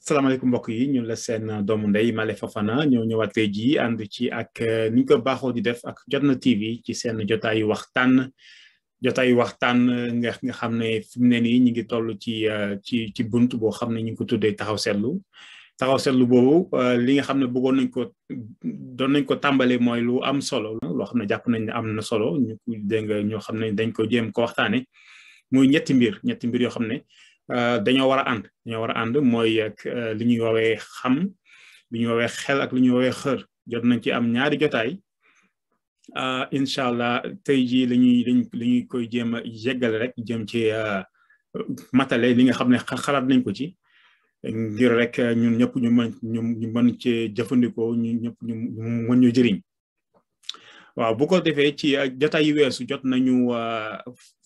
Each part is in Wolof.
salaamaaleykum mbokk yi ñu la seen doomu ndey Male Fofana ñoo ñëwaat tey jii ànd ci ak ni ñu ko baaxoo di def ak Jotna TV ci seen jotaayu waxtaan nga xam ne fi mu ne nii ñu ngi toll ci bunt boo xam ne ñu ngi ko tuddee taxaw seetlu boobu li nga xam ne doon nañ ko tàmbale mooy lu am solo loo xam ne jàpp nañ ne am na solo ñu dégg nga ñoo xam ne dañ ko jéem ko waxtaane muy ñetti mbir yoo xam ne dañoo war a ànd mooy li ñuy woowee xam li ñuy woowee xel ak li ñuy woowee xër jot nañ ci am ñaari jotaay incha allah tey jii li ñuy koy jéem a yeggale rek jëm ci matale li nga xam ne xalaat nañ ko ci ngir rek ñun ñëpp ñu mën ci jëfandikoo ñu ñëpp ñu mën ñu jëriñ waaw bu ko defee ci jotaay yu weesu jot nañu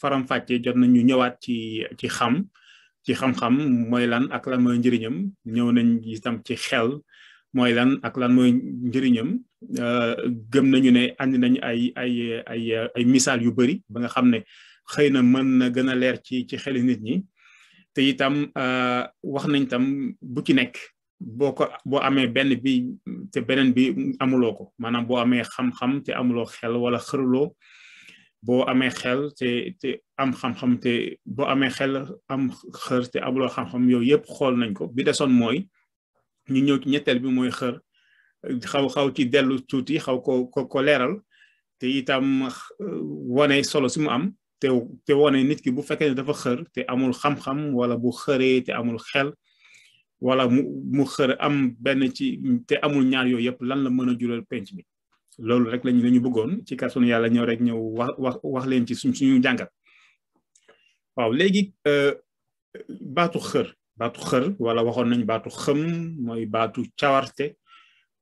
faram-fàcce jot nañu ñëwaat ci xam-xam mooy lan ak lan mooy njëriñam ñëw nañ itam ci xel mooy lan ak lan mooy njëriñam gëm nañu ne andi nañ ay misaal yu bari ba nga xam ne xëy na mën na gën a leer ci xeli nit ñi te itam wax nañ tam bu ci nekk boo amee benn bi te beneen bi amuloo ko maanaam boo amee xam-xam te amuloo xel wala xëruloo boo amee xel te am xam-xam te boo amee xel am xër te amuloo xam-xam yooyu yëpp xool nañ ko bi desoon mooy ñu ñëw ci ñetteel bi mooy xër xaw ci dellu tuuti xaw ko leeral te itam wane solo si mu am te wane nit ki bu fekkee ne dafa xër te amul xam-xam wala bu xëree te amul xel wala mu xër am benn ci te amul ñaar yooyu yëpp lan la mën a jural penc bi loolu rek lañu bëggoon ci kàttanu yàlla ñëw wax leen ci suñu jàngat waaw léegi baatu xër wala waxoon nañ baatu xëm mooy baatu cawarte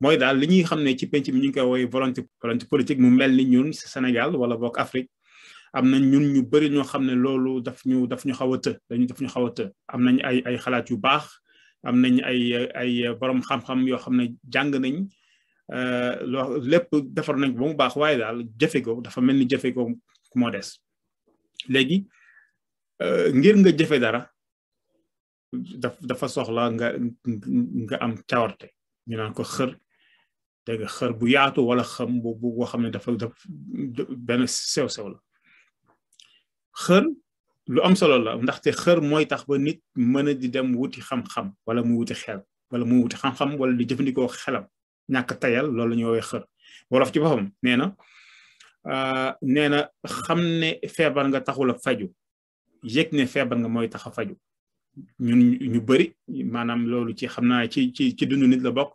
mooy daal li ñuy xam ne ci penc bi ñu ngi koy woowee volonté politique mu mel ni ñun Sénégal wala bokk Afrique am na ñun ñu bëri ñoo xam ne loolu daf ñu xaw a të am nañ ay xalaat yu baax am nañ ay borom xam-xam yoo xam ne jàng nañ lépp defar nañ ko ba mu baax waaye daal jëfe ko dafa mel ni jëfe ko moo des léegi ngir nga jëfe dara dafa soxla nga am cawarte ñu naan ko xër dégg nga xër bu yaatu wala xam boo xam ne dafa benn sew-sew la xër lu am solo la ndaxte xër mooy tax ba nit mën a di dem wuti xam-xam wala mu wuti xel wala mu wuti xam-xam wala di jëfandikoo xelam ñàkk tayal loolu la ñuy woowee xër wolof ci boppam nee na xam ne feebar nga taxul a faju yëg ne feebar nga mooy tax a faju ñun ñu bëri maanaam loolu ci xam naa ci dundu nit la bokk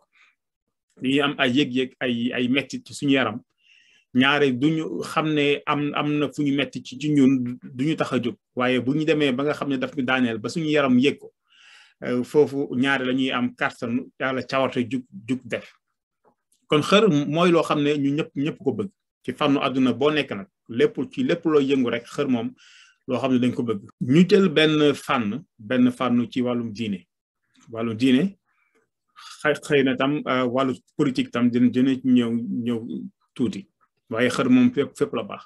dañuy am ay yëg-yëg ay mettit ci suñu yaram ñaare duñu xam ne am na fu ñu metti ci ñun duñu tax a jóg waaye bu ñu demee ba nga xam ne daf ñu daaneel ba suñu yaram yëg ko foofu ñaare la ñuy am kàttan yàlla cawarte jug def kon xër mooy loo xam ne ñu ñëpp ko bëgg ci fànnu àdduna boo nekk nag lépp loo yëngu rek xër moom loo xam ne dañ ko bëgg ñu jël benn fànn ci wàllum diine xëy na tam wàllu politique tam dina ñëw tuuti waaye xër moom fépp la baax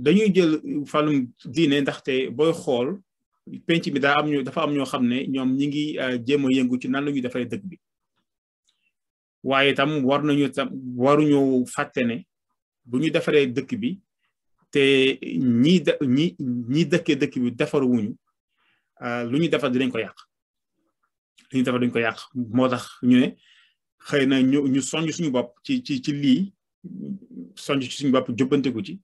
dañuy jël wàllum diine ndaxte booy xool penc bi dafa am ñoo xam ne ñoom ñi ngi jéem a yëngu ci nan la ñuy defaree dëkk bi waaye tam waruñu fàtte ne bu ñu defaree dëkk bi te ñi dëkkee dëkk bi defaruwuñu lu ñu defar dinañ ko yàq moo tax ñu ne xëy na ñu soññ suñu bopp ci lii soññ ci suñu bopp jubbantiku ci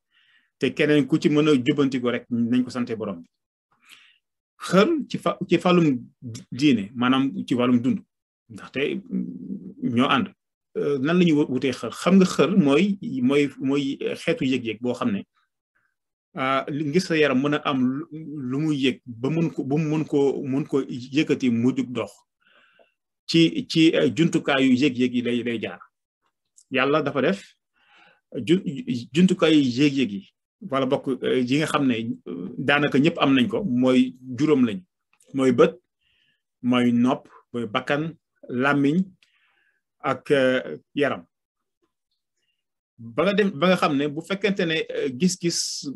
te keneen ku ci mën a jubbantiku rek nañ ko sante borom bi xër ci fàllum diine maanaam ci wàllum dund ndaxte ñoo ànd nan la ñuy wutee xër xam nga xër mooy xeetu yëg-yëg boo xam ne ngir sa yaram mën a am lu muy yëg ba mën ko yëkkati mu jug dox ci jumtukaayu yëg-yëg yi lay jaar yàlla dafa def jumtukaayu yëg-yëg yi wala bokk yi nga xam ne daanaka ñëpp am nañ ko mooy juróom lañ mooy bët mooy nopp mooy bakkan làmmiñ ak yaram ba nga xam ne bu fekkente ne gis-gis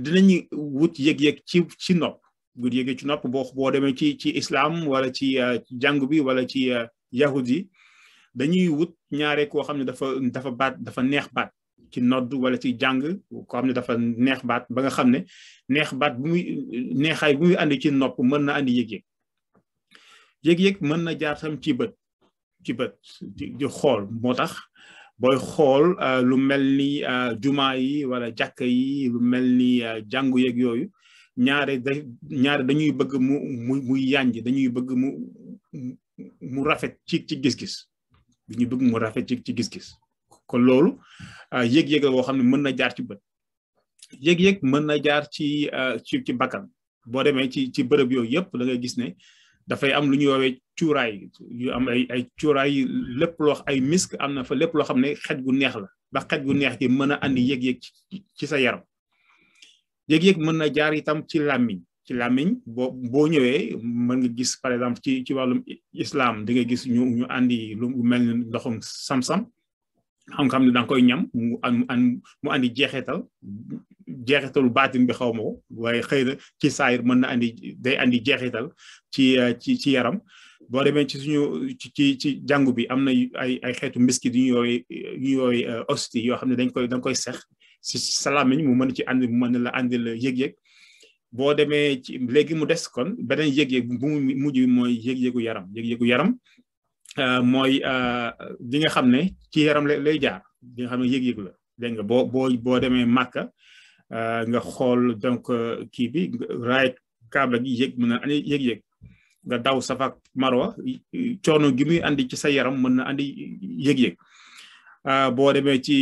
dinañu wut yëg-yëg ci nopp bu yëgee ci nopp boo demee ci islam wala ci jàngu bi wala ci yahudi dañuy wut ñaare koo xam ne dafa neex baat ci nodd wala ci jàng koo xam ne dafa neex baat ba nga xam ne neex baat bu muy neexaay bu muy andi ci nopp mën na andi yëg-yëg yëg-yëg mën na jaar tam ci bët di xool moo tax booy xool lu mel ni jumaa yi wala jàkka yi lu mel ni jàngu yeeg yooyu ñaare dañuy bëgg muy yànj dañuy bëgg mu rafet ci gis-gis dañuy bëgg mu rafet ci gis-gis kon loolu yëg-yëg la boo xam ne mën na jaar ci bët yëg-yëg mën na jaar ci bakkan boo demee ci bërëb yooyu yëpp da ngay gis ne dafay am lu ñuy woowee cuuraay yu am ay cuuraay lépp loo ay misk am na fa lépp loo xam ne xet gu neex la ba xet gu neex gi mën a andi yëg-yëg ci sa yaram yëg-yëg mën na jaar itam ci làmmiñ boo ñëwee mën nga gis par exemple ci wàllum islam di nga gis ñu andi lu mel ni ndoxum sam-sam xam-xam ne da nga koy ñam mu andi jeexitalu baatin bi xaw ma ko waaye xëy na ci saayir mën na day andi jeexital ci yaram boo demee ci suñu ci jàngu bi am na ay xeetu mbiskit yu ñuy yooy hostie yoo xam ne da nga koy sex si sa làmmiñ mu mën ci andi mu mën la andil yëg-yëg boo demee ci léegi mu des kon beneen yëg-yëg bu mu mujj mooy yëg-yëgu yaram mooy li nga xam ne ci yaram lay jaar li nga xam ne yëg-yëg la dégg nga boo demee Màkka nga xool donc kii bi raay kaaba gi mën na andi yëg-yëg nga daw Safa ak Marwa coono gi muy andi ci sa yaram mën na andi yëg-yëg boo demee ci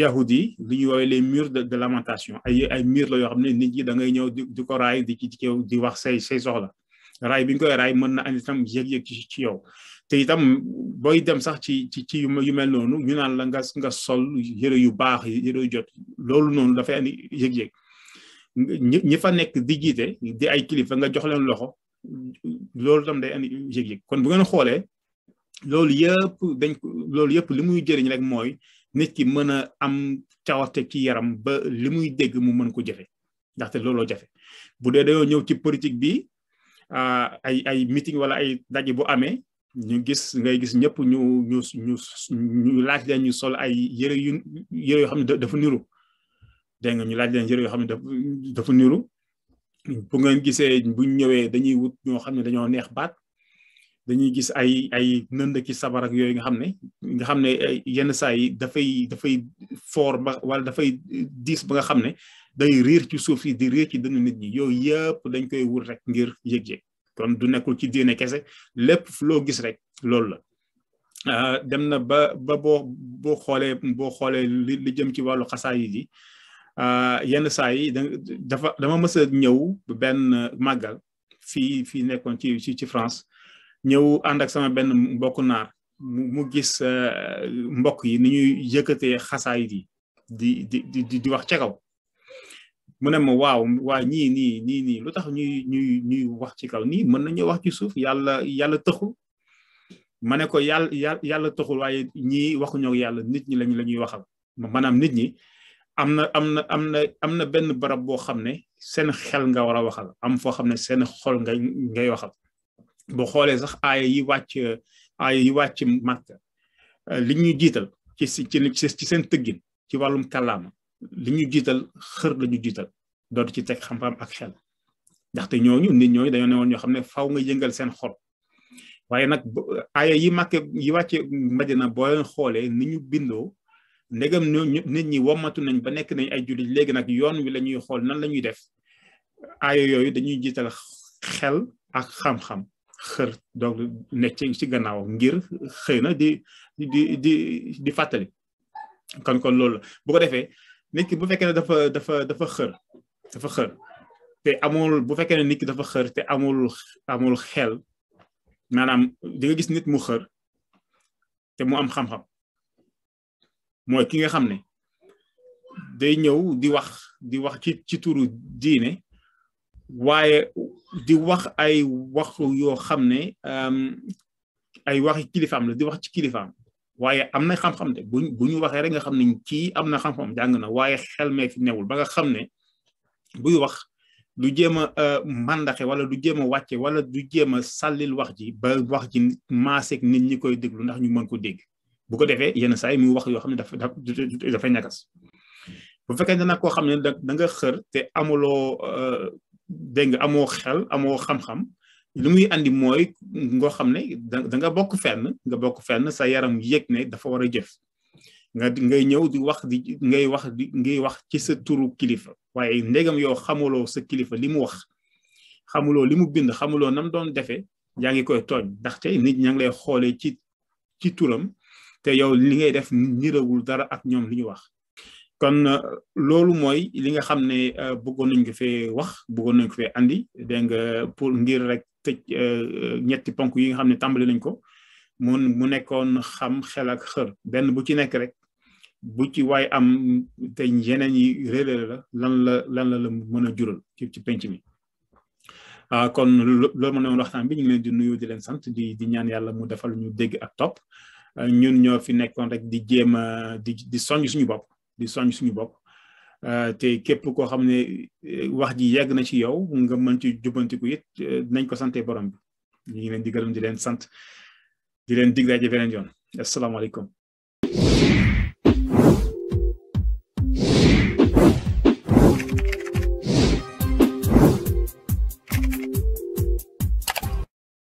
yahudi li ñuy woowee les murs de lamentation ay murs la yoo xam ne nit ñi da ngay ñëw di ko raay di wax say soxla raay bi ñu koy raay mën na andi itam yëg-yëg ci yow te itam booy dem sax ci yu mel noonu ñu naan la nga sol yëre yu baax yëre yu jot loolu noonu dafay andi yëg-yëg ñi fa nekk di jiite di ay kilifa nga jox leen loxo loolu tam day andi yëg-yëg kon bu ngeen xoolee loolu yëpp li muy jëriñ rek mooy nit ki mën a am cawarte ci yaram ba li muy dégg mu mën ko jëfe ndaxte looloo jafe bu dee dañoo ñëw ci politique bi ay meeting wala ay daje bu amee ngay gis ñëpp ñu laaj leen ñu sol ay yëre yoo xam ne dafa niru dégg nga ñu laaj leen yëre yoo xam ne dafa niru bu ngeen gisee buñ ñëwee dañuy wut ñoo xam ne dañoo neex baat dañuy gis ay nënd ki sabar ak yooyu nga xam ne yenn saa yi dafay foor ba wala dafay diis ba nga xam ne day riir ci suuf si di riir ci dënnu nit ñi yooyu yëpp dañ koy wut rek ngir yëg-yëg kon du nekkul ci diine kese lépp loo gis rek loolu la dem na ba boo xoolee li jëm ci wàllu xasaayid yi yenn saa yi dama mës a ñëw benn màggal fii nekkoon ci France ñëw ànd ak sama benn mbokk naar mu gis mbokk yi ni ñuy yëkkatee xasaayid yi di wax ca kaw mu ne ma waaw ñii lu tax ñuy wax ci kaw nii mën nañu wax ci suuf yàlla taxul ma ne ko yàlla taxul waaye ñii waxuñoo ak yàlla nit ñi la ñuy waxal maanaam nit ñi am na benn barab boo xam ne seen xel nga war a waxal am foo xam ne seen xol ngay waxal boo xoolee sax aaya yi wàcc Makka li ñu jiital ci seen tëggin ci wàllum kàllaama li ñu jiital xër la ñu jiital dootu ci teg xam-xam ak xel ndaxte nit ñooñu dañoo ne woon ñoo xam ne faw nga yëngal seen xol waaye nag aaya yi wàcce Madina boo leen xoolee ni ñu bindoo ndegam nit ñi womatu nañ ba nekk nañ ay jullit léegi nag yoon wi la ñuy xool nan la ñuy def aaya yooyu dañuy jiital xel ak xam-xam xër donc nekk ci gannaaw ngir xëy na di fàttali kon loolu la bu ko defee nit ki bu fekkee ne dafa xër te amul bu fekkee ne nit ki dafa xër te amul xel maanaam di nga gis nit mu xër te mu am xam-xam mooy ki nga xam ne day ñëw di wax ci turu diine waaye di wax ay wax yoo xam ne ay waxi kilifaam la di wax ci kilifaam waaye am na xam-xam de bu ñu waxee rek nga xam ne kii am na xam-xam jàng na waaye xel mee fi newul ba nga xam ne buy wax du jéem a mandaxe wala du jéem a wàcce wala du jéem a sàllil wax ji ba wax ji maaseeg nit ñi koy déglu ndax ñu mën ko dégg bu ko defee yenn saa yi muy wax yoo xam ne dafay ñagas bu fekkee ne nag koo xam ne da nga xër te amuloo dégg nga amoo xel amoo xam-xam li muy andi mooy ngoo xam ne da nga bokk fenn sa yaram yëg ne dafa war a jëf ngay ñëw di wax ci sa turu kilifa waaye ndegam yow xamuloo sa kilifa li mu wax xamuloo li mu bind xamuloo nam doon defee yaa ngi koy tooñ ndaxte nit ñaa ngi lay xoolee ci turam te yow li ngay def nirawul dara ak ñoom li ñu wax. kon loolu mooy li nga xam ne bëggoon nañ ko fee wax bëggoon nañ ko fee andi dégg nga pour ngir rek tëj ñetti ponk yi nga xam ne tàmbali nañ ko mu nekkoon xam xel ak xër benn bu ci nekk rek bu ci waay am te yeneen yi réeré la lan la mën a jural ci penc mi. kon loolu ma ne woon waxtaan bi ñu ngi leen di nuyu di leen sant di ñaan yàlla mu defal ñu dégg ak topp ñun ñoo fi nekkoon rek di jéem a di soññ suñu bopp te képp koo xam ne wax ji yegg na ci yow nga mën ci jubbantiku it nañ ko sante borom bi ñu ngi leen di gërëm di leen sant di leen dig daje beneen yoon asalaamaaleykum